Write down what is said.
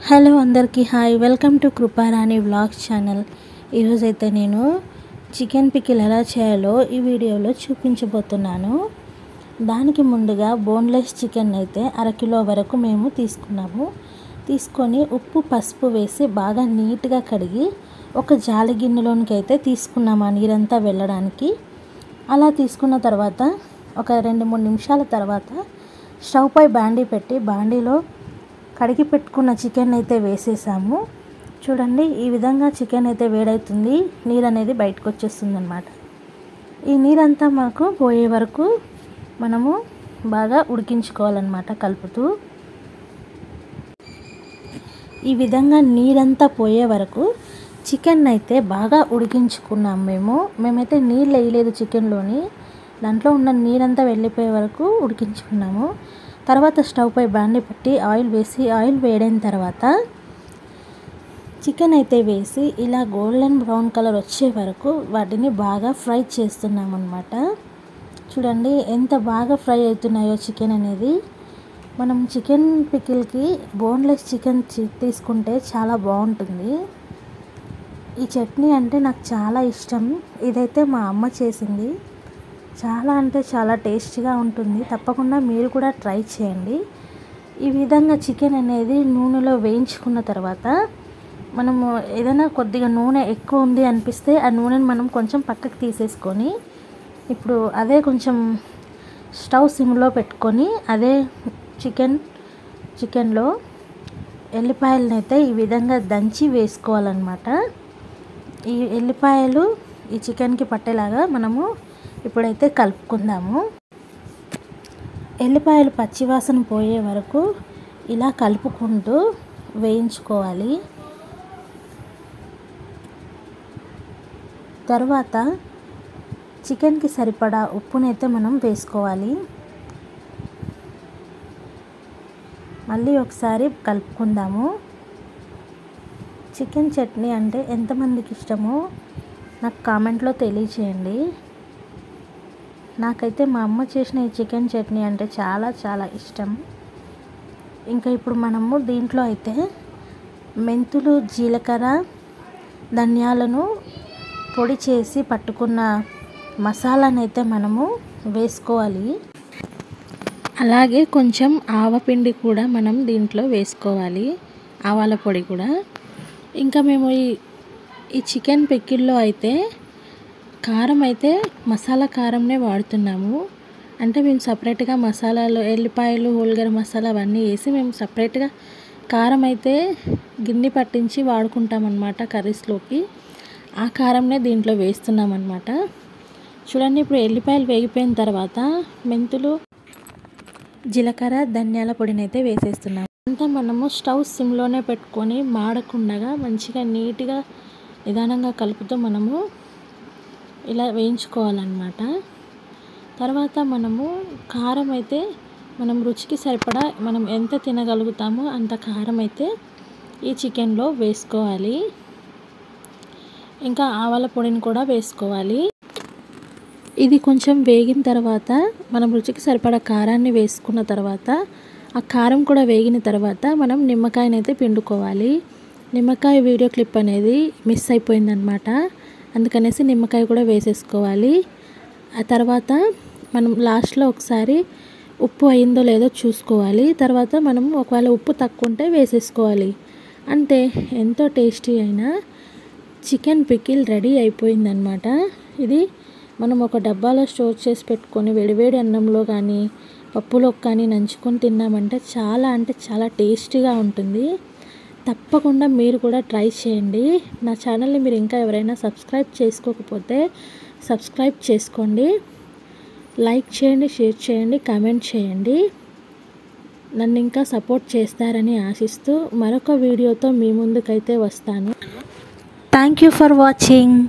Hello అందరికీ hi, welcome to Kruparani vlogs channel. ఈరోజైతే నేను చికెన్ పికిల్ ఎలా చేయాలో ఈ వీడియోలో చూపించబోతున్నాను. దానికి ముందుగా బోన్లెస్ చికెన్ అయితే అరకిలో వరకు మేము తీసుకొని ఉప్పు పసుపు వేసి బాగా నీట్గా కడిగి ఒక జాలి గిన్నెలోనికి అయితే తీసుకున్నాము నీరంతా వెళ్ళడానికి. అలా తీసుకున్న తర్వాత ఒక 2-3 నిమిషాల తర్వాత స్టవ్ పై బాండీ పెట్టి బాండీలో కడిగి పెట్టుకున్న చికెన్ అయితే వేసేసాము. చూడండి, ఈ విధంగా చికెన్ అయితే వేడవుతుంది, నీరు అనేది బయటకు వచ్చేస్తుంది అన్నమాట. ఈ నీరంతా మనకు పోయే వరకు మనము బాగా ఉడికించుకోవాలన్నమాట కలుపుతూ. ఈ విధంగా నీరంతా పోయే వరకు చికెన్ అయితే బాగా ఉడికించుకున్నాం. మేమైతే నీళ్ళు వేయలేదు చికెన్లోని, దాంట్లో ఉన్న నీరంతా వెళ్ళిపోయే వరకు ఉడికించుకున్నాము. తర్వాత స్టవ్ పై బాండీ పెట్టి ఆయిల్ వేసి ఆయిల్ వేడైన తర్వాత చికెన్ అయితే వేసి ఇలా గోల్డెన్ బ్రౌన్ కలర్ వచ్చే వరకు వాటిని బాగా ఫ్రై చేస్తున్నాం అన్నమాట. చూడండి ఎంత బాగా ఫ్రై అవుతున్నాయో చికెన్ అనేది. మనం చికెన్ పికిల్కి బోన్లెస్ చికెన్ తీసుకుంటే చాలా బాగుంటుంది. ఈ చట్నీ అంటే నాకు చాలా ఇష్టం. ఇదైతే మా అమ్మ చేసింది, చాలా అంటే చాలా టేస్టీగా ఉంటుంది. తప్పకుండా మీరు కూడా ట్రై చేయండి. ఈ విధంగా చికెన్ అనేది నూనెలో వేయించుకున్న తర్వాత మనము ఏదైనా కొద్దిగా నూనె ఎక్కువ ఉంది అనిపిస్తే ఆ నూనెని మనం కొంచెం పక్కకు తీసేసుకొని ఇప్పుడు అదే కొంచెం స్టవ్ సిమ్లో పెట్టుకొని అదే చికెన్లో ఎల్లిపాయలను అయితే ఈ విధంగా దంచి వేసుకోవాలన్నమాట. ఈ ఎల్లిపాయలు ఈ చికెన్కి పట్టేలాగా మనము ఇప్పుడైతే కలుపుకుందాము. ఎల్లిపాయలు పచ్చివాసన పోయే వరకు ఇలా కలుపుకుంటూ వేయించుకోవాలి. తర్వాత చికెన్కి సరిపడా ఉప్పునైతే మనం వేసుకోవాలి. మళ్ళీ ఒకసారి కలుపుకుందాము. చికెన్ చట్నీ అంటే ఎంతమందికి ఇష్టమో నాకు కామెంట్లో తెలియచేయండి. నాకైతే మా అమ్మ చేసిన ఈ చికెన్ చట్నీ అంటే చాలా చాలా ఇష్టం. ఇంకా ఇప్పుడు మనము దీంట్లో అయితే మెంతులు, జీలకర్ర, ధనియాలను పొడి చేసి పట్టుకున్న మసాలాను అయితే మనము వేసుకోవాలి. అలాగే కొంచెం ఆవపిండి కూడా మనం దీంట్లో వేసుకోవాలి, ఆవాల పొడి కూడా. ఇంకా మేము ఈ చికెన్ పికిల్లో అయితే కారం అయితే మసాలా కారంనే వాడుతున్నాము. అంటే మేము సపరేట్గా మసాలాలు, ఎల్లిపాయలు, హోల్గరం మసాలా అవన్నీ వేసి మేము సపరేట్గా కారం అయితే గిన్నె పట్టించి వాడుకుంటాం అన్నమాట కర్రీస్లోకి. ఆ కారంనే దీంట్లో వేస్తున్నాం అన్నమాట. చూడండి, ఇప్పుడు ఎల్లిపాయలు వేగిపోయిన తర్వాత మెంతులు, జీలకర్ర, ధనియాల పొడిని అయితే వేసేస్తున్నాం. అంతా మనము స్టవ్ సిమ్లోనే పెట్టుకొని మాడకుండా మంచిగా నీట్గా నిదానంగా కలుపుతూ మనము ఇలా వేయించుకోవాలన్నమాట. తర్వాత మనము కారం అయితే మనం రుచికి సరిపడా మనం ఎంత తినగలుగుతామో అంత కారం అయితే ఈ చికెన్లో వేసుకోవాలి. ఇంకా ఆవాల పొడిని కూడా వేసుకోవాలి. ఇది కొంచెం వేగిన తర్వాత మనం రుచికి సరిపడా కారాన్ని వేసుకున్న తర్వాత ఆ కారం కూడా వేగిన తర్వాత మనం నిమ్మకాయనైతే పిండుకోవాలి. నిమ్మకాయ వీడియో క్లిప్ అనేది మిస్ అయిపోయిందనమాట, అందుకనేసి నిమ్మకాయ కూడా వేసేసుకోవాలి. ఆ తర్వాత మనం లాస్ట్లో ఒకసారి ఉప్పు అయిందో లేదో చూసుకోవాలి. తర్వాత మనం ఒకవేళ ఉప్పు తక్కువ ఉంటే వేసేసుకోవాలి. అంటే ఎంతో టేస్టీ అయిన చికెన్ పికిల్ రెడీ అయిపోయిందనమాట. ఇది మనం ఒక డబ్బాలో స్టోర్ చేసి పెట్టుకొని వేడివేడి అన్నంలో కానీ పప్పులో కానీ నంచుకొని తిన్నామంటే చాలా అంటే చాలా టేస్టీగా ఉంటుంది. తప్పకుండా మీరు కూడా ట్రై చేయండి. నా ఛానల్ని మీరు ఇంకా ఎవరైనా సబ్స్క్రైబ్ చేసుకోకపోతే సబ్స్క్రైబ్ చేసుకోండి. లైక్ చేయండి, షేర్ చేయండి, కామెంట్ చేయండి. నన్ను ఇంకా సపోర్ట్ చేస్తారని ఆశిస్తూ మరొక వీడియోతో మీ ముందుకైతే వస్తాను. Thank you for watching.